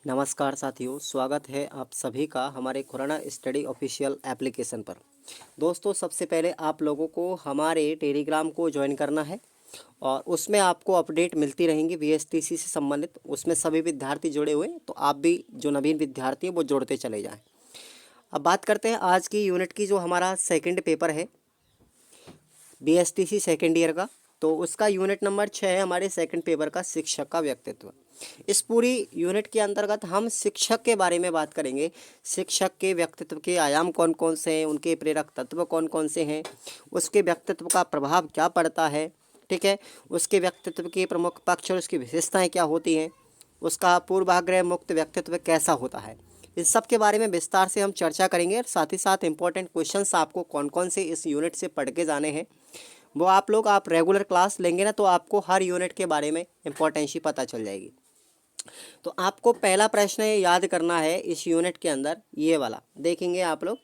नमस्कार साथियों, स्वागत है आप सभी का हमारे कोरोना स्टडी ऑफिशियल एप्लीकेशन पर। दोस्तों, सबसे पहले आप लोगों को हमारे टेलीग्राम को ज्वाइन करना है और उसमें आपको अपडेट मिलती रहेंगी वीएसटीसी से संबंधित। उसमें सभी विद्यार्थी जुड़े हुए हैं, तो आप भी जो नवीन विद्यार्थी हैं वो जोड़ते चले जाएं। अब बात करते हैं आज की यूनिट की, जो हमारा सेकंड पेपर है बीएसटीसी सेकेंड ईयर का। तो उसका यूनिट नंबर 6 है हमारे सेकंड पेपर का, शिक्षक का व्यक्तित्व। इस पूरी यूनिट के अंतर्गत हम शिक्षक के बारे में बात करेंगे। शिक्षक के व्यक्तित्व के आयाम कौन कौन से हैं, उनके प्रेरक तत्व कौन कौन से हैं, उसके व्यक्तित्व का प्रभाव क्या पड़ता है, ठीक है, उसके व्यक्तित्व के प्रमुख पक्ष और उसकी विशेषताएँ क्या होती हैं, उसका पूर्वाग्रह मुक्त व्यक्तित्व कैसा होता है। इन सब के बारे में विस्तार से हम चर्चा करेंगे और साथ ही साथ इम्पोर्टेंट क्वेश्चंस आपको कौन कौन से इस यूनिट से पढ़ के जाने हैं वो आप रेगुलर क्लास लेंगे ना, तो आपको हर यूनिट के बारे में इम्पोर्टेंसी पता चल जाएगी। तो आपको पहला प्रश्न याद करना है इस यूनिट के अंदर, ये वाला देखेंगे आप लोग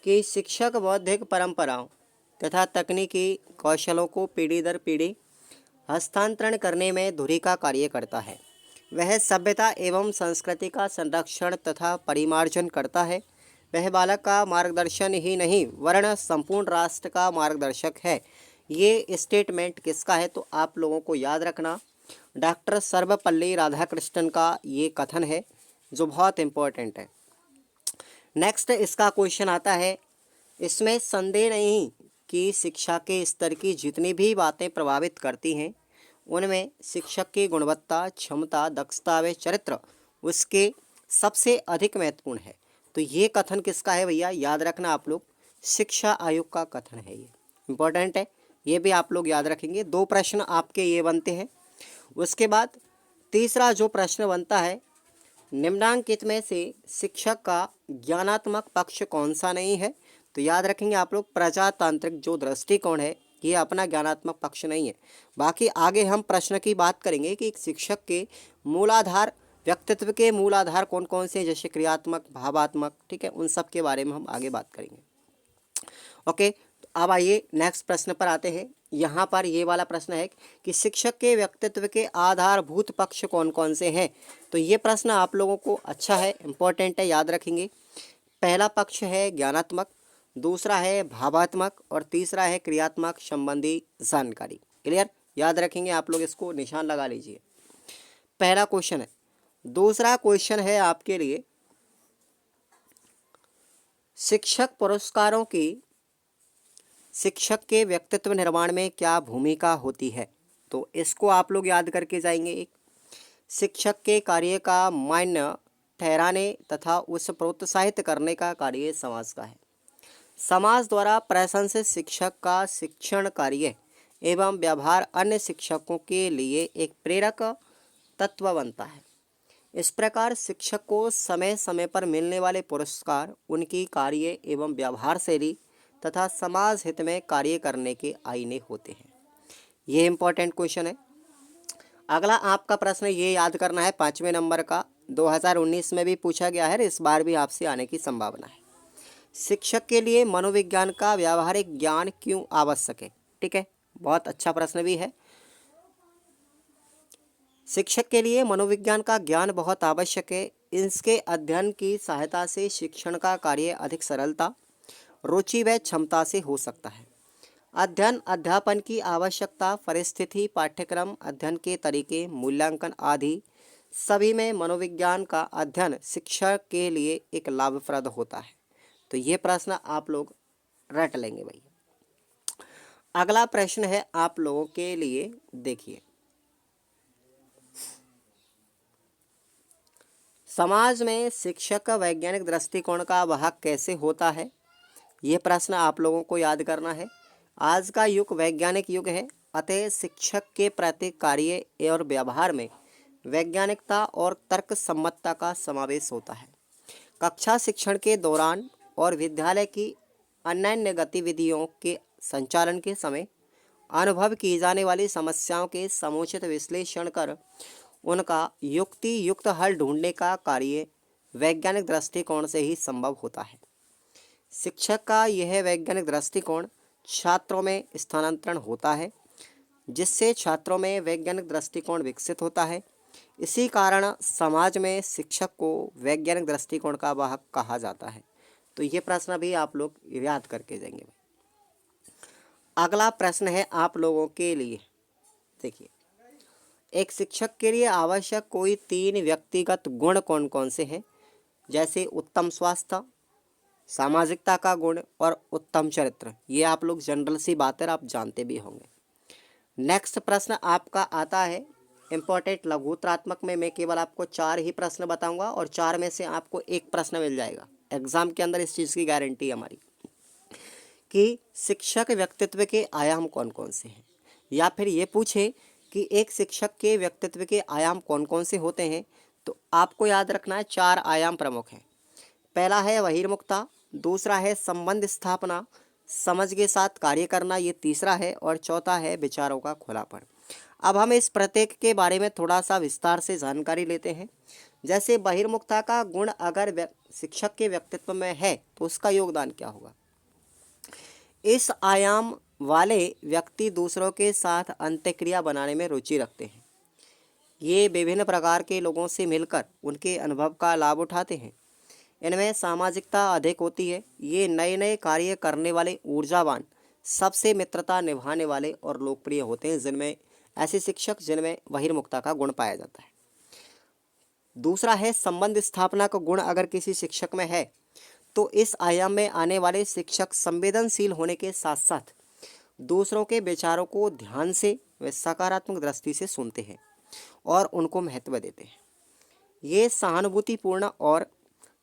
कि शिक्षक बौद्धिक परंपराओं तथा तकनीकी कौशलों को पीढ़ी दर पीढ़ी हस्तांतरण करने में धुरी का कार्य करता है। वह सभ्यता एवं संस्कृति का संरक्षण तथा परिमार्जन करता है। वह बालक का मार्गदर्शन ही नहीं वरन संपूर्ण राष्ट्र का मार्गदर्शक है। ये स्टेटमेंट किसका है, तो आप लोगों को याद रखना डॉक्टर सर्वपल्ली राधाकृष्णन का ये कथन है, जो बहुत इम्पोर्टेंट है। नेक्स्ट इसका क्वेश्चन आता है, इसमें संदेह नहीं कि शिक्षा के स्तर की जितनी भी बातें प्रभावित करती हैं उनमें शिक्षक की गुणवत्ता, क्षमता, दक्षता व चरित्र उसके सबसे अधिक महत्वपूर्ण है। तो ये कथन किसका है भैया, याद रखना आप लोग, शिक्षा आयोग का कथन है। ये इम्पोर्टेंट है, ये भी आप लोग याद रखेंगे। 2 प्रश्न आपके ये बनते हैं। उसके बाद तीसरा जो प्रश्न बनता है, निम्नांकित में से शिक्षक का ज्ञानात्मक पक्ष कौन सा नहीं है। तो याद रखेंगे आप लोग, प्रजातांत्रिक जो दृष्टिकोण है ये अपना ज्ञानात्मक पक्ष नहीं है। बाकी आगे हम प्रश्न की बात करेंगे कि एक शिक्षक के मूलाधार, व्यक्तित्व के मूलाधार कौन कौन से, जैसे क्रियात्मक, भावात्मक, ठीक है, उन सब के बारे में हम आगे बात करेंगे। ओके, तो अब आइए नेक्स्ट प्रश्न पर आते हैं। यहाँ पर ये वाला प्रश्न है कि शिक्षक के व्यक्तित्व के आधारभूत पक्ष कौन कौन से हैं। तो ये प्रश्न आप लोगों को अच्छा है, इम्पोर्टेंट है, याद रखेंगे। पहला पक्ष है ज्ञानात्मक, दूसरा है भावात्मक और तीसरा है क्रियात्मक संबंधी जानकारी। क्लियर, याद रखेंगे आप लोग, इसको निशान लगा लीजिए। पहला क्वेश्चन है। दूसरा क्वेश्चन है आपके लिए, शिक्षक पुरस्कारों की शिक्षक के व्यक्तित्व निर्माण में क्या भूमिका होती है। तो इसको आप लोग याद करके जाएंगे। एक, शिक्षक के कार्य का मान्य ठहराने तथा उसे प्रोत्साहित करने का कार्य समाज का है। समाज द्वारा प्रशंसित शिक्षक का शिक्षण कार्य एवं व्यवहार अन्य शिक्षकों के लिए एक प्रेरक तत्व बनता है। इस प्रकार शिक्षक को समय समय पर मिलने वाले पुरस्कार उनकी कार्य एवं व्यवहार शैली तथा समाज हित में कार्य करने के आईने होते हैं। ये इंपॉर्टेंट क्वेश्चन है। अगला आपका प्रश्न ये याद करना है, 5वें नंबर का, 2019 में भी पूछा गया है, इस बार भी आपसे आने की संभावना है। शिक्षक के लिए मनोविज्ञान का व्यावहारिक ज्ञान क्यों आवश्यक है। ठीक है, बहुत अच्छा प्रश्न भी है। शिक्षक के लिए मनोविज्ञान का ज्ञान बहुत आवश्यक है। इसके अध्ययन की सहायता से शिक्षण का कार्य अधिक सरलता, रुचि व क्षमता से हो सकता है। अध्ययन, अध्यापन की आवश्यकता, परिस्थिति, पाठ्यक्रम, अध्ययन के तरीके, मूल्यांकन आदि सभी में मनोविज्ञान का अध्ययन शिक्षक के लिए एक लाभप्रद होता है। तो ये प्रश्न आप लोग रट लेंगे भाई। अगला प्रश्न है आप लोगों के लिए, देखिए, समाज में शिक्षक का वैज्ञानिक दृष्टिकोण का वाहक कैसे होता है। ये प्रश्न आप लोगों को याद करना है। आज का युग वैज्ञानिक युग है, अतः शिक्षक के प्रति कार्य और व्यवहार में वैज्ञानिकता और तर्क सम्मतता का समावेश होता है। कक्षा शिक्षण के दौरान और विद्यालय की अन्य गतिविधियों के संचालन के समय अनुभव की जाने वाली समस्याओं के समुचित विश्लेषण कर उनका युक्ति युक्त हल ढूंढने का कार्य वैज्ञानिक दृष्टिकोण से ही संभव होता है। शिक्षक का यह वैज्ञानिक दृष्टिकोण छात्रों में स्थानांतरण होता है, जिससे छात्रों में वैज्ञानिक दृष्टिकोण विकसित होता है। इसी कारण समाज में शिक्षक को वैज्ञानिक दृष्टिकोण का वाहक कहा जाता है। तो ये प्रश्न भी आप लोग याद करके जाएंगे। अगला प्रश्न है आप लोगों के लिए, देखिए, एक शिक्षक के लिए आवश्यक कोई 3 व्यक्तिगत गुण कौन कौन से हैं? जैसे उत्तम स्वास्थ्य, सामाजिकता का गुण और उत्तम चरित्र। ये आप लोग जनरल सी बातें आप जानते भी होंगे। नेक्स्ट प्रश्न आपका आता है इम्पोर्टेंट लघुत्रात्मक में। मैं केवल आपको 4 ही प्रश्न बताऊंगा और 4 में से आपको 1 प्रश्न मिल जाएगा एग्जाम के अंदर। इस चीज़ की गारंटी है हमारी कि शिक्षक व्यक्तित्व के आयाम कौन कौन से हैं, या फिर ये पूछे कि एक शिक्षक के व्यक्तित्व के आयाम कौन कौन से होते हैं, तो आपको याद रखना है 4 आयाम प्रमुख हैं। पहला है बहिर्मुखता, दूसरा है संबंध स्थापना, समझ के साथ कार्य करना, ये तीसरा है, और चौथा है विचारों का खुलापन। अब हम इस प्रत्येक के बारे में थोड़ा सा विस्तार से जानकारी लेते हैं। जैसे बहिर्मुखता का गुण अगर शिक्षक के व्यक्तित्व में है तो उसका योगदान क्या होगा? इस आयाम वाले व्यक्ति दूसरों के साथ अंतःक्रिया बनाने में रुचि रखते हैं। ये विभिन्न प्रकार के लोगों से मिलकर उनके अनुभव का लाभ उठाते हैं। इनमें सामाजिकता अधिक होती है। ये नए नए कार्य करने वाले, ऊर्जावान, सबसे मित्रता निभाने वाले और लोकप्रिय होते हैं, जिनमें ऐसे शिक्षक जिनमें बहिर्मुखता का गुण पाया जाता है। दूसरा है संबंध स्थापना का गुण अगर किसी शिक्षक में है तो इस आयाम में आने वाले शिक्षक संवेदनशील होने के साथ साथ दूसरों के विचारों को ध्यान से व सकारात्मक दृष्टि से सुनते हैं और उनको महत्व देते हैं। ये सहानुभूतिपूर्ण और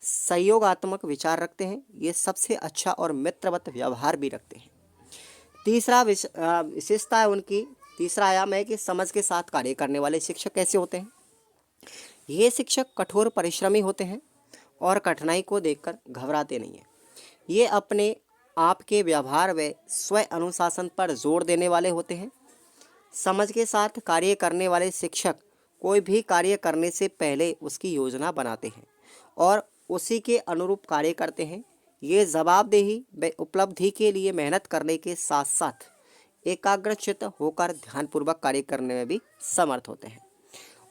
सहयोगात्मक विचार रखते हैं। ये सबसे अच्छा और मित्रवत व्यवहार भी रखते हैं। तीसरा विशेषता है उनकी, तीसरा आयाम है कि समझ के साथ कार्य करने वाले शिक्षक कैसे होते हैं? ये शिक्षक कठोर परिश्रमी होते हैं और कठिनाई को देखकर घबराते नहीं हैं। ये अपने आप के व्यवहार व स्व अनुशासन पर जोर देने वाले होते हैं। समझ के साथ कार्य करने वाले शिक्षक कोई भी कार्य करने से पहले उसकी योजना बनाते हैं और उसी के अनुरूप कार्य करते हैं। ये जवाबदेही व उपलब्धि के लिए मेहनत करने के साथ साथ एकाग्रचित्त होकर ध्यानपूर्वक कार्य करने में भी समर्थ होते हैं।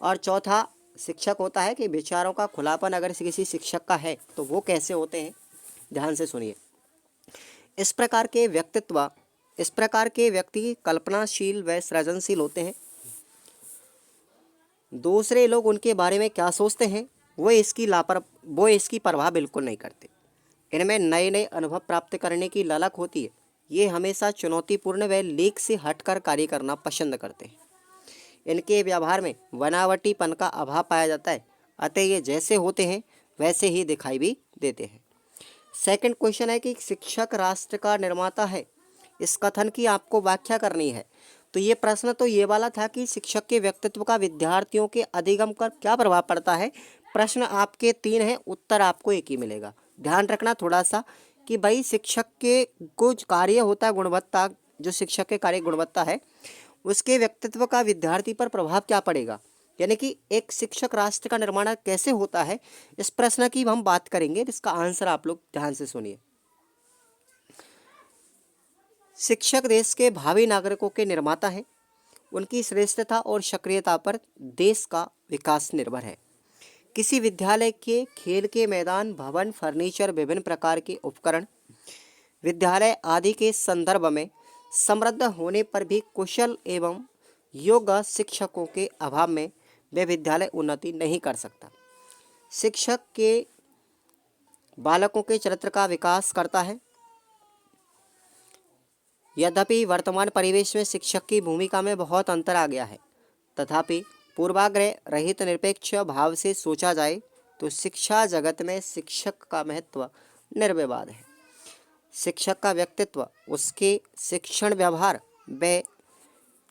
और चौथा शिक्षक होता है कि विचारों का खुलापन अगर किसी शिक्षक का है तो वो कैसे होते हैं, ध्यान से सुनिए। इस प्रकार के व्यक्ति कल्पनाशील व सृजनशील होते हैं। दूसरे लोग उनके बारे में क्या सोचते हैं वो इसकी परवाह बिल्कुल नहीं करते। इनमें नए नए अनुभव प्राप्त करने की ललक होती है। ये हमेशा चुनौतीपूर्ण व लीक से हटकर कार्य करना पसंद करते हैं। इनके व्यवहार में बनावटीपन का अभाव पाया जाता है, अतः ये जैसे होते हैं वैसे ही दिखाई भी देते हैं। सेकंड क्वेश्चन है कि शिक्षक राष्ट्र का निर्माता है। इस कथन की आपको व्याख्या करनी है। तो ये प्रश्न तो ये वाला था कि शिक्षक के व्यक्तित्व का विद्यार्थियों के अधिगम पर क्या प्रभाव पड़ता है। प्रश्न आपके 3 हैं, उत्तर आपको 1 ही मिलेगा। ध्यान रखना थोड़ा सा कि भाई शिक्षक के कुछ कार्य होता है गुणवत्ता, जो शिक्षक के कार्य गुणवत्ता है उसके व्यक्तित्व का विद्यार्थी पर प्रभाव क्या पड़ेगा, यानी कि एक शिक्षक राष्ट्र का निर्माण कैसे होता है। इस प्रश्न की हम बात करेंगे। इसका आंसर आप लोग ध्यान से सुनिए। शिक्षक देश के भावी नागरिकों के निर्माता हैं। उनकी श्रेष्ठता और सक्रियता पर देश का विकास निर्भर है। किसी विद्यालय के खेल के मैदान, भवन, फर्नीचर, विभिन्न प्रकार के उपकरण, विद्यालय आदि के संदर्भ में समृद्ध होने पर भी कुशल एवं योग्य शिक्षकों के अभाव में वह विद्यालय उन्नति नहीं कर सकता। शिक्षक के बालकों के चरित्र का विकास करता है। यद्यपि वर्तमान परिवेश में शिक्षक की भूमिका में बहुत अंतर आ गया है, तथापि पूर्वाग्रह रहित निरपेक्ष भाव से सोचा जाए तो शिक्षा जगत में शिक्षक का महत्व निर्विवाद है। शिक्षक का व्यक्तित्व उसके शिक्षण व्यवहार व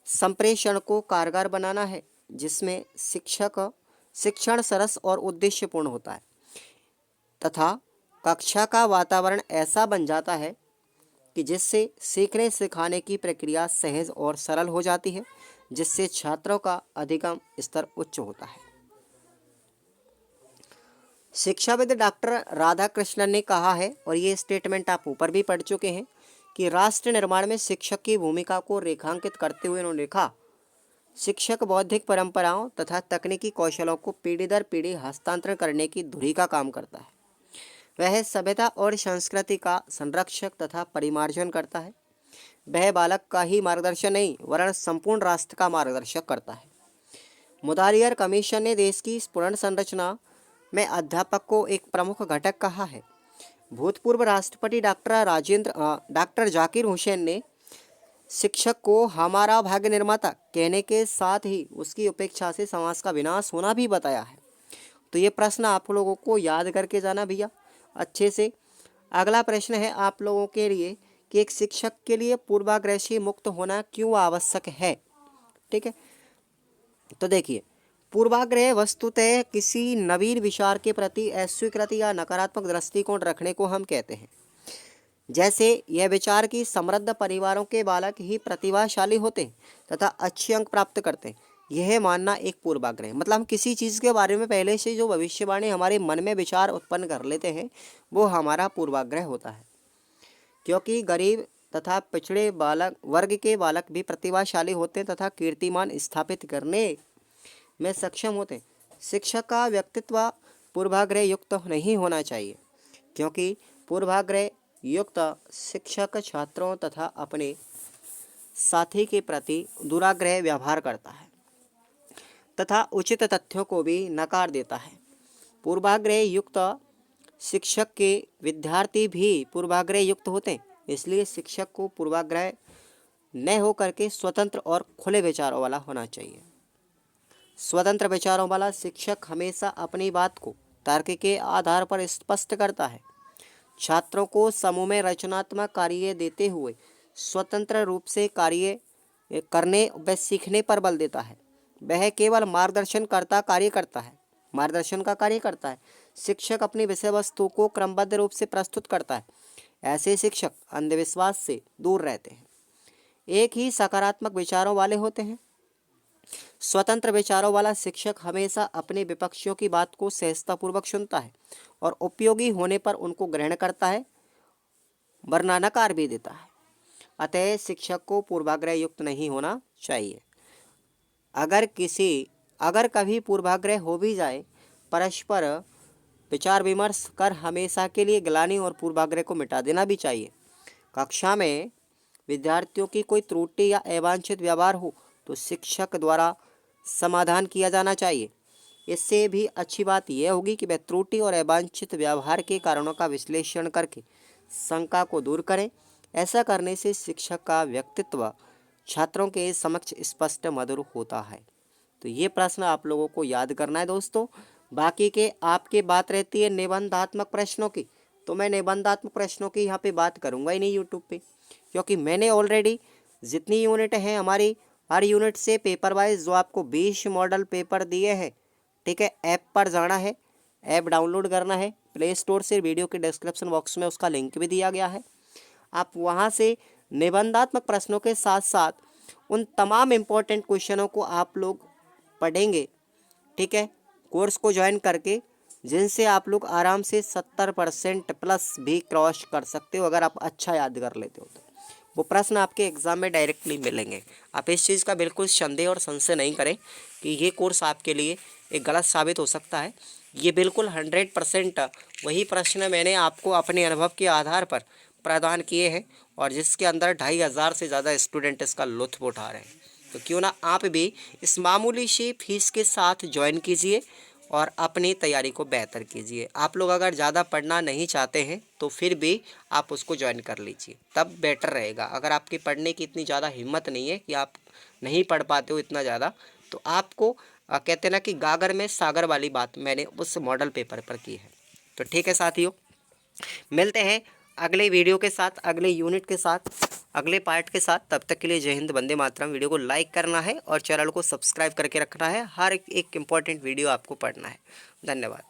संप्रेषण को कारगर बनाना है, जिसमें शिक्षण सरस और उद्देश्यपूर्ण होता है तथा कक्षा का वातावरण ऐसा बन जाता है कि जिससे सीखने सिखाने की प्रक्रिया सहज और सरल हो जाती है, जिससे छात्रों का अधिगम स्तर उच्च होता है। शिक्षाविद डॉक्टर राधाकृष्णन ने कहा है, और ये स्टेटमेंट आप ऊपर भी पढ़ चुके हैं, कि राष्ट्र निर्माण में शिक्षक की भूमिका को रेखांकित करते हुए उन्होंने लिखा शिक्षक बौद्धिक परंपराओं तथा तकनीकी कौशलों को पीढ़ी दर पीढ़ी हस्तांतरण करने की धुरी का काम करता है। वह सभ्यता और संस्कृति का संरक्षक तथा परिमार्जन करता है। वह बालक का ही मार्गदर्शन नहीं वरन संपूर्ण राष्ट्र का मार्गदर्शक करता है। मुदालियर कमीशन ने देश की पुनर्संरचना में अध्यापक को एक प्रमुख घटक कहा है। भूतपूर्व राष्ट्रपति डॉक्टर जाकिर हुसैन ने शिक्षक को हमारा भाग्य निर्माता कहने के साथ ही उसकी उपेक्षा से समाज का विनाश होना भी बताया है। तो ये प्रश्न आप लोगों को याद करके जाना भैया अच्छे से। अगला प्रश्न है आप लोगों के लिए कि एक शिक्षक के लिए पूर्वाग्रह से मुक्त होना क्यों आवश्यक है। ठीक है, तो देखिए, पूर्वाग्रह वस्तुतः किसी नवीन विचार के प्रति अस्वीकृति या नकारात्मक दृष्टिकोण रखने को हम कहते हैं। जैसे यह विचार कि समृद्ध परिवारों के बालक ही प्रतिभाशाली होते हैं तथा अच्छे अंक प्राप्त करते हैं, यह मानना एक पूर्वाग्रह। मतलब हम किसी चीज़ के बारे में पहले से जो भविष्यवाणी हमारे मन में विचार उत्पन्न कर लेते हैं वो हमारा पूर्वाग्रह होता है। क्योंकि गरीब तथा पिछड़े बालक वर्ग के बालक भी प्रतिभाशाली होते हैं तथा कीर्तिमान स्थापित करने में सक्षम होते हैं। शिक्षक का व्यक्तित्व पूर्वाग्रह युक्त नहीं होना चाहिए, क्योंकि पूर्वाग्रह युक्त शिक्षक छात्रों तथा अपने साथी के प्रति दुराग्रह व्यवहार करता है तथा उचित तथ्यों को भी नकार देता है। पूर्वाग्रह युक्त शिक्षक के विद्यार्थी भी पूर्वाग्रह युक्त होते हैं, इसलिए शिक्षक को पूर्वाग्रह न हो करके स्वतंत्र और खुले विचारों वाला होना चाहिए। स्वतंत्र विचारों वाला शिक्षक हमेशा अपनी बात को तर्क के आधार पर स्पष्ट करता है। छात्रों को समूह में रचनात्मक कार्य देते हुए स्वतंत्र रूप से कार्य करने व सीखने पर बल देता है। वह केवल मार्गदर्शन का कार्य करता है। शिक्षक अपनी विषय वस्तु को क्रमबद्ध रूप से प्रस्तुत करता है। ऐसे शिक्षक अंधविश्वास से दूर रहते हैं, एक ही सकारात्मक विचारों वाले होते हैं। स्वतंत्र विचारों वाला शिक्षक हमेशा अपने विपक्षियों की बात को सहजतापूर्वक सुनता है और उपयोगी होने पर उनको ग्रहण करता है, वरना नकार भी देता है। अतः शिक्षक को पूर्वाग्रह युक्त नहीं होना चाहिए। अगर कभी पूर्वाग्रह हो भी जाए, परस्पर विचार विमर्श कर हमेशा के लिए ग्लानि और पूर्वाग्रह को मिटा देना भी चाहिए। कक्षा में विद्यार्थियों की कोई त्रुटि या अवांछित व्यवहार हो तो शिक्षक द्वारा समाधान किया जाना चाहिए। इससे भी अच्छी बात यह होगी कि वह त्रुटि और अवांछित व्यवहार के कारणों का विश्लेषण करके शंका को दूर करें। ऐसा करने से शिक्षक का व्यक्तित्व छात्रों के समक्ष स्पष्ट मधुर होता है। तो ये प्रश्न आप लोगों को याद करना है दोस्तों। बाकी के आपके बात रहती है निबंधात्मक प्रश्नों की, तो मैं निबंधात्मक प्रश्नों की यहाँ पे बात करूँगा ही नहीं यूट्यूब पे, क्योंकि मैंने ऑलरेडी जितनी यूनिट हैं हमारी, हर यूनिट से पेपर वाइज जो आपको 20 मॉडल पेपर दिए हैं, ठीक है, ऐप पर जाना है, ऐप डाउनलोड करना है प्ले स्टोर से, वीडियो के डिस्क्रिप्शन बॉक्स में उसका लिंक भी दिया गया है। आप वहां से निबंधात्मक प्रश्नों के साथ साथ उन तमाम इम्पोर्टेंट क्वेश्चनों को आप लोग पढ़ेंगे, ठीक है, कोर्स को ज्वाइन करके, जिनसे आप लोग आराम से 70% प्लस भी क्रॉस कर सकते हो अगर आप अच्छा याद कर लेते हो तो। वो प्रश्न आपके एग्ज़ाम में डायरेक्टली मिलेंगे। आप इस चीज़ का बिल्कुल संदेह और संशय नहीं करें कि ये कोर्स आपके लिए एक गलत साबित हो सकता है। ये बिल्कुल 100% वही प्रश्न मैंने आपको अपने अनुभव के आधार पर प्रदान किए हैं और जिसके अंदर 2500 से ज़्यादा स्टूडेंट इसका लुत्फ़ उठा रहे हैं। तो क्यों ना आप भी इस मामूली सी फीस के साथ ज्वाइन कीजिए और अपनी तैयारी को बेहतर कीजिए। आप लोग अगर ज़्यादा पढ़ना नहीं चाहते हैं तो फिर भी आप उसको ज्वाइन कर लीजिए, तब बेटर रहेगा। अगर आपकी पढ़ने की इतनी ज़्यादा हिम्मत नहीं है कि आप नहीं पढ़ पाते हो इतना ज़्यादा, तो आपको कहते हैं ना कि गागर में सागर वाली बात मैंने उस मॉडल पेपर पर की है। तो ठीक है साथियों, मिलते हैं अगले वीडियो के साथ, अगले यूनिट के साथ, अगले पार्ट के साथ। तब तक के लिए जय हिंद, वंदे मातरम। वीडियो को लाइक करना है और चैनल को सब्सक्राइब करके रखना है। हर एक इम्पॉर्टेंट वीडियो आपको पढ़ना है। धन्यवाद।